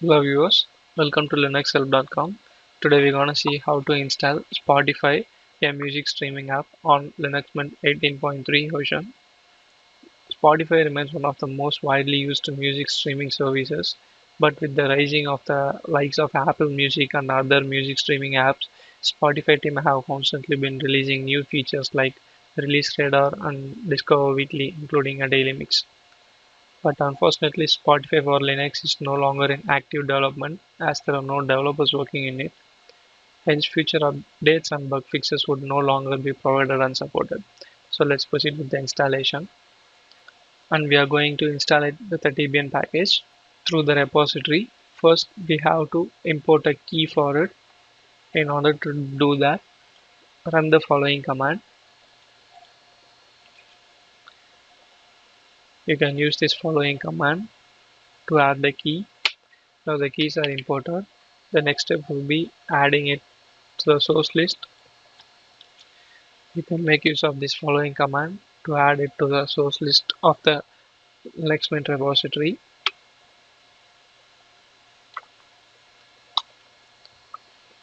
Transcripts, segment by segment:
Hello viewers, welcome to linuxhelp.com. Today we're gonna see how to install Spotify, a music streaming app on Linux Mint 18.3 version. Spotify remains one of the most widely used music streaming services, but with the rising of the likes of Apple Music and other music streaming apps, Spotify team have constantly been releasing new features like Release Radar and Discover Weekly, including a daily mix. But unfortunately, Spotify for Linux is no longer in active development as there are no developers working in it. Hence, future updates and bug fixes would no longer be provided and supported. So let's proceed with the installation. And we are going to install it with a Debian package through the repository. First, we have to import a key for it. In order to do that, run the following command. You can use this following command to add the key. Now the keys are imported. The next step will be adding it to the source list. You can make use of this following command to add it to the source list of the Linux Mint repository.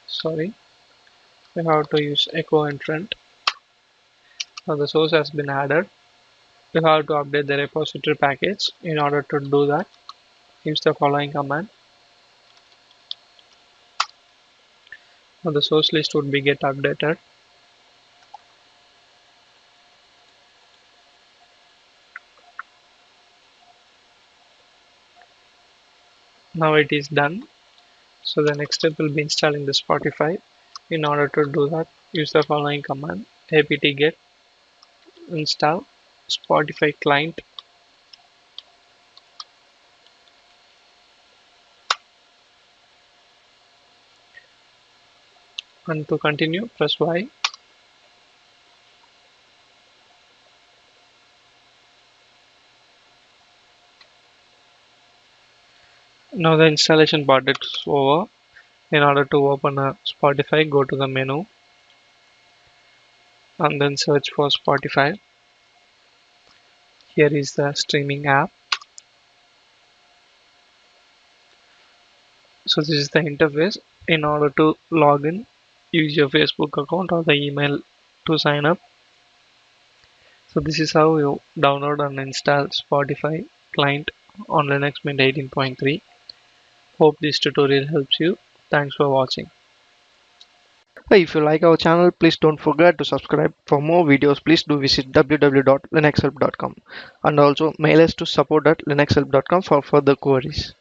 Sorry, we have to use echo entrant. Now the source has been added. You have to update the repository package. In order to do that, use the following command. Now the source list would be get updated. Now it is done. So the next step will be installing the Spotify. In order to do that, use the following command apt-get install Spotify client. And to continue, press Y. Now the installation part is over. In order to open a Spotify, go to the menu and then search for Spotify. Here is the streaming app. So this is the interface. In order to log in, use your Facebook account or the email to sign up. So this is how you download and install Spotify client on Linux Mint 18.3. Hope this tutorial helps you. Thanks for watching. Hey, if you like our channel, please don't forget to subscribe. For more videos, please do visit www.linuxhelp.com and also mail us to support@linuxhelp.com for further queries.